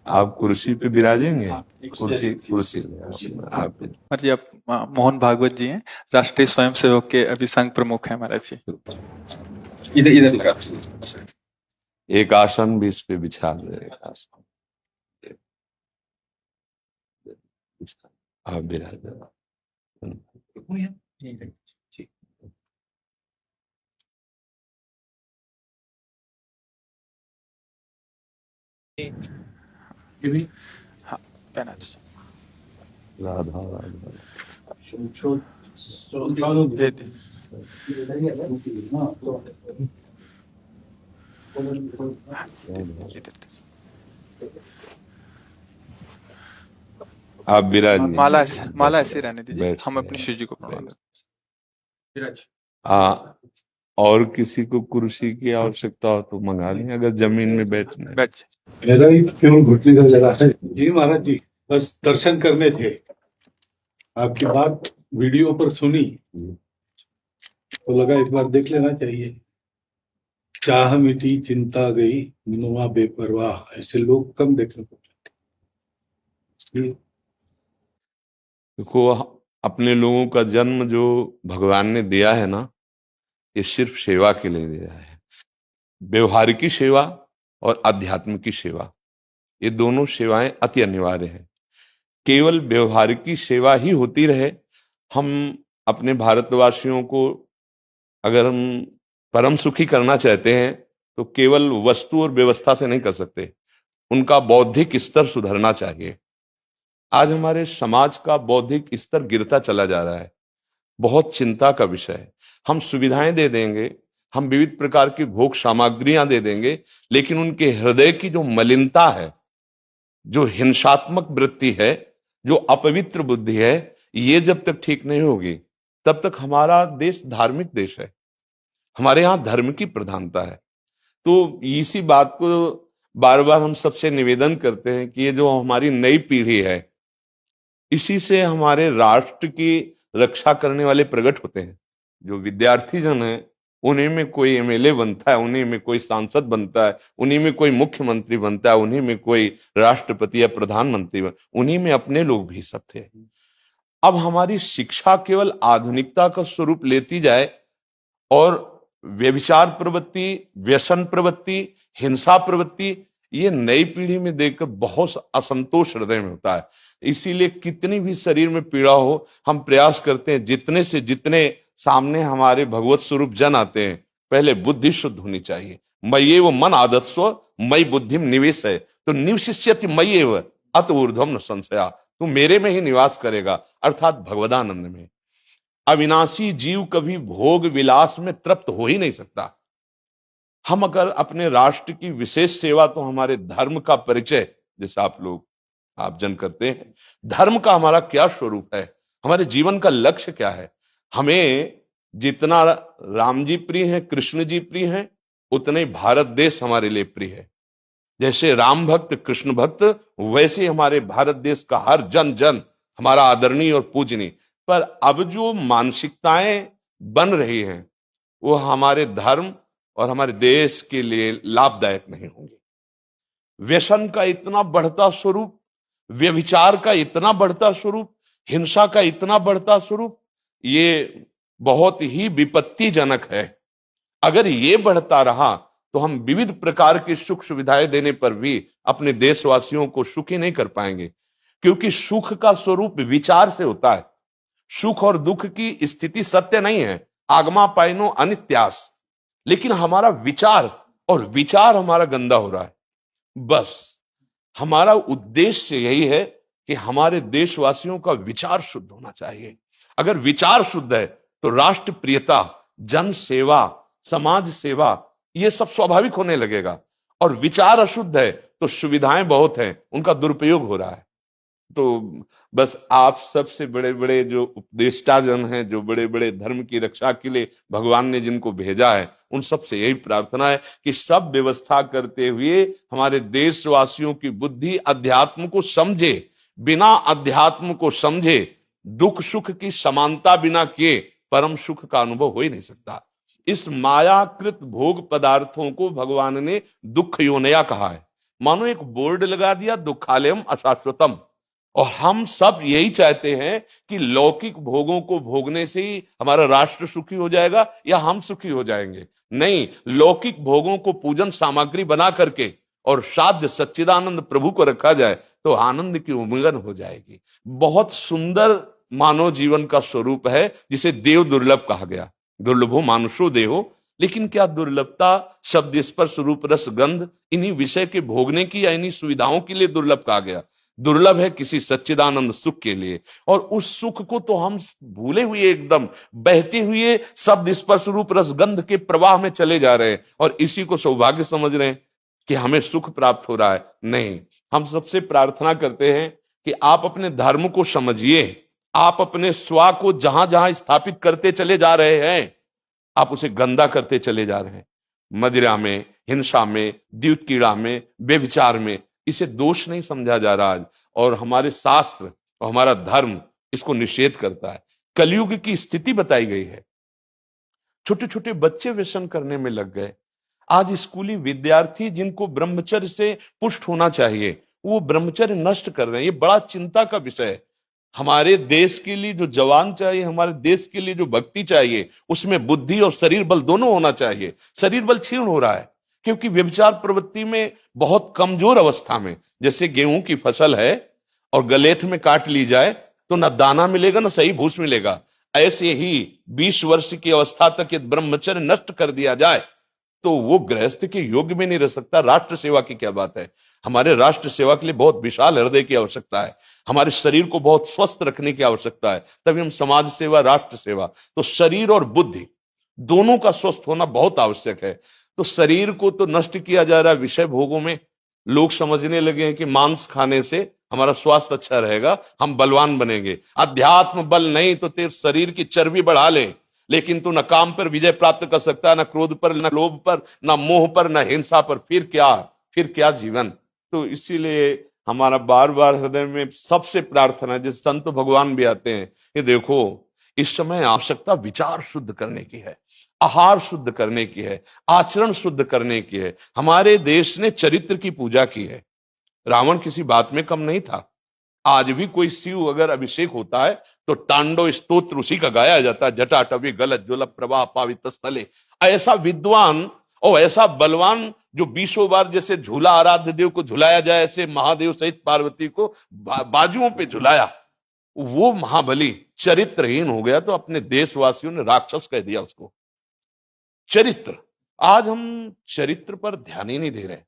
आप कुर्सी पे विराजेंगे? कुर्सी कुर्सी आप महाराज जी, आप मोहन भागवत जी हैं, राष्ट्रीय स्वयंसेवक के अभी संघ प्रमुख हैं महाराज जी। इधर इधर लगा। एक आसन भी इस पे बिछा दे। एक आसन आप विराज। हाँ, पहना दीजिए। राधा राधा दे दे। इधर दीजिए। आप विराजिए। माला ऐसे रहने दीजिए, बैठ हम से अपनी शिव जी को प्रणाम करें। हाँ, और किसी को कुर्सी की आवश्यकता हो तो मंगा लें, अगर जमीन में बैठना है। बैठ जाए। मेरा ही केवल घुटने का जगह है जी महाराज जी, बस दर्शन करने थे। आपकी बात वीडियो पर सुनी तो लगा एक बार देख लेना चाहिए। चाह मिटी चिंता गई मनुआ बेपरवाह, ऐसे लोग कम देखने को मिलते। देखो, अपने लोगों का जन्म जो भगवान ने दिया है ना, ये सिर्फ सेवा के लिए दिया है। व्यवहारिकी सेवा और आध्यात्म की सेवा, ये दोनों सेवाएं अति अनिवार्य हैं। केवल व्यवहारिकी सेवा ही होती रहे, हम अपने भारतवासियों को अगर हम परम सुखी करना चाहते हैं तो केवल वस्तु और व्यवस्था से नहीं कर सकते, उनका बौद्धिक स्तर सुधरना चाहिए। आज हमारे समाज का बौद्धिक स्तर गिरता चला जा रहा है, बहुत चिंता का विषय है। हम सुविधाएं दे देंगे, हम विविध प्रकार की भोग सामग्रियां दे देंगे, लेकिन उनके हृदय की जो मलिनता है, जो हिंसात्मक वृत्ति है, जो अपवित्र बुद्धि है, ये जब तक ठीक नहीं होगी तब तक हमारा देश धार्मिक देश है, हमारे यहाँ धर्म की प्रधानता है। तो इसी बात को बार बार हम सबसे निवेदन करते हैं कि ये जो हमारी नई पीढ़ी है, इसी से हमारे राष्ट्र की रक्षा करने वाले प्रकट होते हैं। जो विद्यार्थी जन है, उन्हीं में कोई एमएलए बनता है, उन्हीं में कोई सांसद बनता है, उन्हीं में कोई मुख्यमंत्री बनता है, उन्हीं में कोई राष्ट्रपति या प्रधानमंत्री उन्हीं में अपने लोग भी सब थे। अब हमारी शिक्षा केवल आधुनिकता का स्वरूप लेती जाए और व्यभिचार प्रवृत्ति, व्यसन प्रवृत्ति, हिंसा प्रवृत्ति, ये नई पीढ़ी में देखकर बहुत असंतोष हृदय में होता है। इसीलिए कितनी भी शरीर में पीड़ा हो, हम प्रयास करते हैं जितने से जितने सामने हमारे भगवत स्वरूप जन आते हैं, पहले बुद्धि शुद्ध होनी चाहिए। मय्ये वो मन आदत्स्व मई बुद्धि निवेश है, तो निवशिष्यति मय्ये व अत ऊर्ध्वम न संशया, तू मेरे में ही निवास करेगा, अर्थात भगवदानंद में। अविनाशी जीव कभी भोग विलास में तृप्त हो ही नहीं सकता। हम अगर अपने राष्ट्र की विशेष सेवा, तो हमारे धर्म का परिचय, जैसे आप जन करते हैं, धर्म का हमारा क्या स्वरूप है, हमारे जीवन का लक्ष्य क्या है। हमें जितना राम जी प्रिय हैं, कृष्ण जी प्रिय हैं, उतने ही भारत देश हमारे लिए प्रिय है। जैसे राम भक्त कृष्ण भक्त, वैसे हमारे भारत देश का हर जन जन हमारा आदरणीय और पूजनीय। पर अब जो मानसिकताएं बन रही हैं, वो हमारे धर्म और हमारे देश के लिए लाभदायक नहीं होंगे। व्यसन का इतना बढ़ता स्वरूप, व्यभिचार का इतना बढ़ता स्वरूप, हिंसा का इतना बढ़ता स्वरूप, ये बहुत ही विपत्तिजनक है। अगर ये बढ़ता रहा तो हम विविध प्रकार की सुख सुविधाएं देने पर भी अपने देशवासियों को सुखी नहीं कर पाएंगे, क्योंकि सुख का स्वरूप विचार से होता है। सुख और दुख की स्थिति सत्य नहीं है, आगमा पाइनो अनित्यास, लेकिन हमारा विचार, और विचार हमारा गंदा हो रहा है। बस हमारा उद्देश्य यही है कि हमारे देशवासियों का विचार शुद्ध होना चाहिए। अगर विचार शुद्ध है तो राष्ट्र प्रियता, जन सेवा, समाज सेवा, ये सब स्वाभाविक होने लगेगा। और विचार अशुद्ध है तो सुविधाएं बहुत हैं, उनका दुरुपयोग हो रहा है। तो बस आप सबसे बड़े बड़े जो उपदेष्टा जन हैं, जो बड़े बड़े धर्म की रक्षा के लिए भगवान ने जिनको भेजा है, उन सबसे यही प्रार्थना है कि सब व्यवस्था करते हुए हमारे देशवासियों की बुद्धि अध्यात्म को समझे। बिना अध्यात्म को समझे दुख सुख की समानता बिना किए परम सुख का अनुभव हो ही नहीं सकता। इस मायाकृत भोग पदार्थों को भगवान ने दुख योनया कहा है। मानो एक बोर्ड लगा दिया, दुखालयम अशाश्वतम। और हम सब यही चाहते हैं कि लौकिक भोगों को भोगने से ही हमारा राष्ट्र सुखी हो जाएगा या हम सुखी हो जाएंगे। नहीं, लौकिक भोगों को पूजन सामग्री बना करके और साध्य सच्चिदानंद प्रभु को रखा जाए तो आनंद की उमंगन हो जाएगी। बहुत सुंदर मानव जीवन का स्वरूप है, जिसे देव दुर्लभ कहा गया। दुर्लभो मानुषो देहो। लेकिन क्या दुर्लभता शब्द स्पर्श रूप रस गंध इन्हीं विषय के भोगने की या इन्हीं सुविधाओं के लिए दुर्लभ कहा गया? दुर्लभ है किसी सच्चिदानंद सुख के लिए। और उस सुख को तो हम भूले हुए, एकदम बहते हुए शब्द स्पर्श रूप रस गंध के प्रवाह में चले जा रहे हैं और इसी को सौभाग्य समझ रहे हैं कि हमें सुख प्राप्त हो रहा है। नहीं, हम सबसे प्रार्थना करते हैं कि आप अपने धर्म को समझिए। आप अपने स्वा को जहां जहां स्थापित करते चले जा रहे हैं, आप उसे गंदा करते चले जा रहे हैं। मदिरा में, हिंसा में, द्यूत कीड़ा में, बेविचार में, इसे दोष नहीं समझा जा रहा आज। और हमारे शास्त्र और हमारा धर्म इसको निषेध करता है। कलयुग की स्थिति बताई गई है। छोटे छोटे बच्चे व्यसन करने में लग गए। आज स्कूली विद्यार्थी जिनको ब्रह्मचर्य से पुष्ट होना चाहिए, वो ब्रह्मचर्य नष्ट कर रहे हैं। ये बड़ा चिंता का विषय है। हमारे देश के लिए जो जवान चाहिए, हमारे देश के लिए जो भक्ति चाहिए, उसमें बुद्धि और शरीर बल दोनों होना चाहिए। शरीर बल क्षीण हो रहा है क्योंकि व्यभिचार प्रवृत्ति में बहुत कमजोर अवस्था में, जैसे गेहूं की फसल है और गलेथ में काट ली जाए तो न दाना मिलेगा न सही भूस मिलेगा, ऐसे ही 20 वर्ष की अवस्था तक यदि ब्रह्मचर्य नष्ट कर दिया जाए तो वो गृहस्थ के योग्य में नहीं रह सकता। राष्ट्र सेवा की क्या बात है। हमारे राष्ट्र सेवा के लिए बहुत विशाल हृदय की आवश्यकता है। हमारे शरीर को बहुत स्वस्थ रखने की आवश्यकता है, तभी हम समाज सेवा, राष्ट्र सेवा। तो शरीर और बुद्धि दोनों का स्वस्थ होना बहुत आवश्यक है। तो शरीर को तो नष्ट किया जा रहा है विषय भोगों में। लोग समझने लगे हैं कि मांस खाने से हमारा स्वास्थ्य अच्छा रहेगा, हम बलवान बनेंगे। अध्यात्म बल नहीं तो तेरे शरीर की चर्बी बढ़ा ले, लेकिन तू न काम पर विजय प्राप्त कर सकता, न क्रोध पर, न लोभ पर, न मोह पर, न हिंसा पर। फिर क्या जीवन। तो इसीलिए हमारा बार बार हृदय में सबसे प्रार्थना है, जिस संत भगवान भी आते हैं, ये देखो इस समय आवश्यकता विचार शुद्ध करने की है, आहार शुद्ध करने की है, आचरण शुद्ध करने की है। हमारे देश ने चरित्र की पूजा की है। रावण किसी बात में कम नहीं था। आज भी कोई शिव अगर अभिषेक होता है तो तांडव स्तोत्र उसी का गाया जाता है। जटाटवी गलत ज्वल प्रवाह पावित स्थले। ऐसा विद्वान और ऐसा बलवान जो 20 बार जैसे झूला आराध्य देव को झुलाया जाए, ऐसे महादेव सहित पार्वती को बाजुओं पे झुलाया, वो महाबली चरित्रहीन हो गया तो अपने देशवासियों ने राक्षस कह दिया उसको। चरित्र, आज हम चरित्र पर ध्यान ही नहीं दे रहे।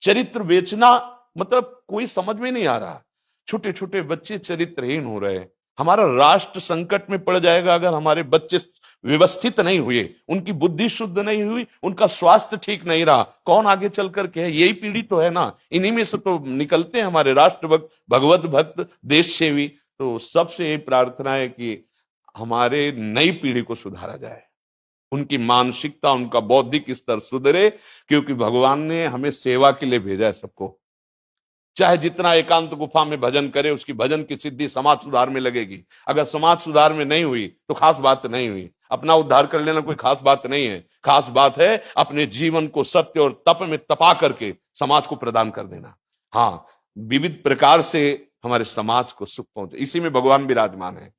चरित्र बेचना मतलब कोई समझ में नहीं आ रहा। छोटे छोटे बच्चे चरित्रहीन हो रहे हैं। हमारा राष्ट्र संकट में पड़ जाएगा अगर हमारे बच्चे व्यवस्थित नहीं हुए, उनकी बुद्धि शुद्ध नहीं हुई, उनका स्वास्थ्य ठीक नहीं रहा। कौन आगे चल करके है? यही पीढ़ी तो है ना, इन्हीं में से तो निकलते हैं हमारे राष्ट्र भक्त, भगवत भक्त, देश सेवी। तो सबसे ये प्रार्थना है कि हमारे नई पीढ़ी को सुधारा जाए, उनकी मानसिकता, उनका बौद्धिक स्तर सुधरे, क्योंकि भगवान ने हमें सेवा के लिए भेजा है सबको। चाहे जितना एकांत गुफा में भजन करे, उसकी भजन की सिद्धि समाज सुधार में लगेगी। अगर समाज सुधार में नहीं हुई तो खास बात नहीं हुई। अपना उद्धार कर लेना कोई खास बात नहीं है। खास बात है अपने जीवन को सत्य और तप में तपा करके समाज को प्रदान कर देना। हाँ, विविध प्रकार से हमारे समाज को सुख पहुंचे, इसी में भगवान विराजमान है।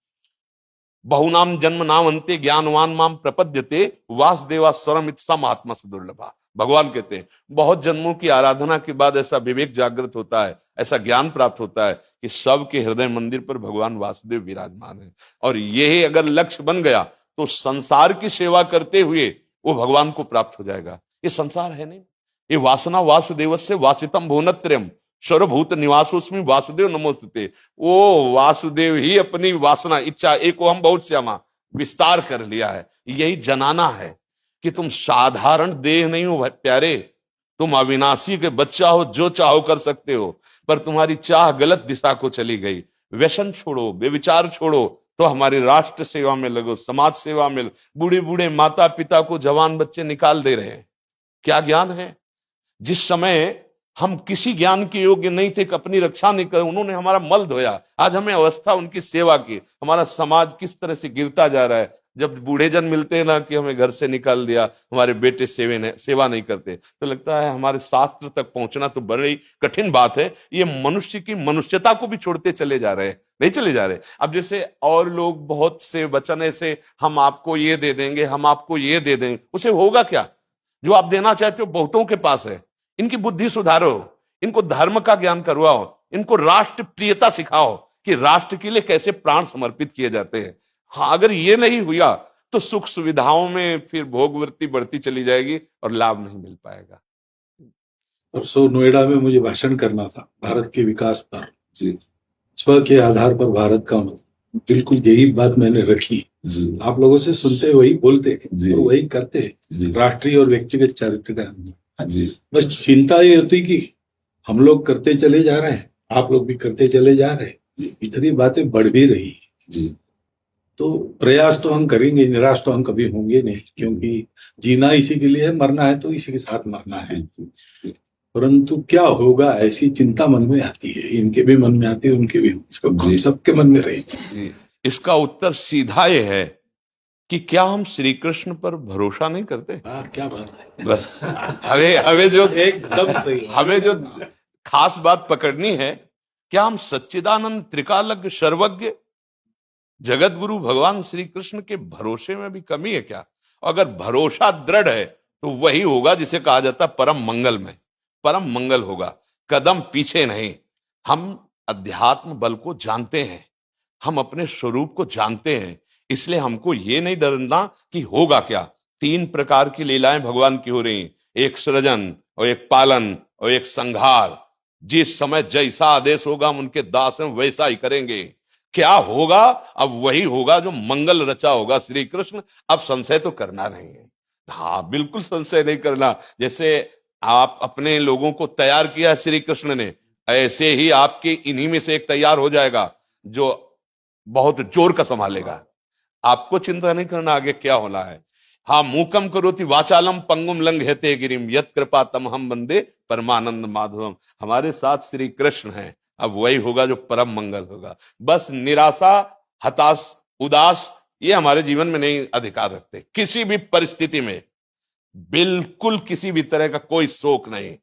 बहुनाम जन्म नाम अंते ज्ञानवान माम प्रपद्यते वासुदेवा स्वरम इत्सम आत्मा सुदुर्लभा। भगवान कहते हैं बहुत जन्मों की आराधना के बाद ऐसा विवेक जागृत होता है, ऐसा ज्ञान प्राप्त होता है कि सबके हृदय मंदिर पर भगवान वासुदेव विराजमान है। और यही अगर लक्ष्य बन गया तो संसार की सेवा करते हुए वो भगवान को प्राप्त हो जाएगा। ये संसार है नहीं, ये वासना वासुदेवस्य वासितम भुवनत्रयम् सर्वभूत निवासोस्मि वासुदेव नमोस्तुते। वो वासुदेव ही अपनी वासना, इच्छा, एको हम बहुत श्यामा विस्तार कर लिया है। यही जनाना है कि तुम साधारण देह नहीं हो प्यारे, तुम अविनाशी के बच्चा हो, जो चाहो कर सकते हो। पर तुम्हारी चाह गलत दिशा को चली गई। व्यसन छोड़ो, बेविचार छोड़ो, तो हमारी राष्ट्र सेवा में लगो, समाज सेवा में। बूढ़े बूढ़े माता पिता को जवान बच्चे निकाल दे रहे हैं। क्या ज्ञान है? जिस समय हम किसी ज्ञान के योग्य नहीं थे कि अपनी रक्षा नहीं कर, उन्होंने हमारा मल धोया। आज हमें अवस्था उनकी सेवा की। हमारा समाज किस तरह से गिरता जा रहा है। जब बूढ़े जन मिलते हैं ना कि हमें घर से निकाल दिया, हमारे बेटे सेवा नहीं करते, तो लगता है हमारे शास्त्र तक पहुंचना तो बड़ी कठिन बात है। ये मनुष्य की मनुष्यता को भी छोड़ते चले जा रहे हैं, नहीं चले जा रहे। अब जैसे और लोग बहुत से वचन ऐसे, हम आपको ये दे देंगे, हम आपको ये दे देंगे, उसे होगा क्या? जो आप देना चाहते हो बहुतों के पास है। इनकी बुद्धि सुधारो, इनको धर्म का ज्ञान करवाओ, इनको राष्ट्र प्रियता सिखाओ कि राष्ट्र के लिए कैसे प्राण समर्पित किए जाते हैं। हाँ, अगर ये नहीं हुआ तो सुख सुविधाओं में फिर भोगवृत्ति बढ़ती चली जाएगी और लाभ नहीं मिल पाएगा। परसों नोएडा में मुझे भाषण करना था भारत के विकास पर। जी स्व के आधार पर भारत का बिल्कुल यही बात मैंने रखी। जी आप लोगों से सुनते वही बोलते जी। और वही करते, जी राष्ट्रीय और व्यक्तिगत चरित्र का। जी बस चिंता ये होती कि हम लोग करते चले जा रहे हैं, आप लोग भी करते चले जा रहे हैं, इतनी बातें बढ़ भी रही है। जी तो प्रयास तो हम करेंगे, निराश तो हम कभी होंगे नहीं, क्योंकि जीना इसी के लिए है, मरना है तो इसी के साथ मरना है। परंतु क्या होगा ऐसी चिंता मन में आती है, इनके भी मन में आती है, उनके भी, हम सबके मन में रहेगी। जी, इसका उत्तर सीधा ये है कि क्या हम श्री कृष्ण पर भरोसा नहीं करते? क्या बात है, बस हमें जो एकदम सही, हमें जो खास बात पकड़नी है, क्या हम सच्चिदानंद त्रिकालज्ञ सर्वज्ञ जगत गुरु भगवान श्री कृष्ण के भरोसे में भी कमी है क्या? अगर भरोसा दृढ़ है तो वही होगा जिसे कहा जाता है परम मंगल में, परम मंगल होगा, कदम पीछे नहीं। हम अध्यात्म बल को जानते हैं, हम अपने स्वरूप को जानते हैं, इसलिए हमको ये नहीं डरना कि होगा क्या। 3 प्रकार की लीलाएं भगवान की हो रही, एक सृजन और एक पालन और एक संहार। जिस समय जैसा आदेश होगा हम उनके दास हैं, वैसा ही करेंगे। क्या होगा? अब वही होगा जो मंगल रचा होगा श्री कृष्ण। अब संशय तो करना नहीं है, हाँ बिल्कुल संशय नहीं करना। जैसे आप अपने लोगों को तैयार किया श्री कृष्ण ने, ऐसे ही आपके इन्हीं में से एक तैयार हो जाएगा जो बहुत जोर का संभालेगा। आपको चिंता नहीं करना आगे क्या होना है। हाँ, मूकम करोति वाचालम पंगुम लंघयते गिरिम यत् कृपा तमहम वंदे परमानंद माधवम। हमारे साथ श्री कृष्ण हैं, अब वही होगा जो परम मंगल होगा। बस निराशा, हताश, उदास ये हमारे जीवन में नहीं अधिकार रखते। किसी भी परिस्थिति में बिल्कुल किसी भी तरह का कोई शोक नहीं।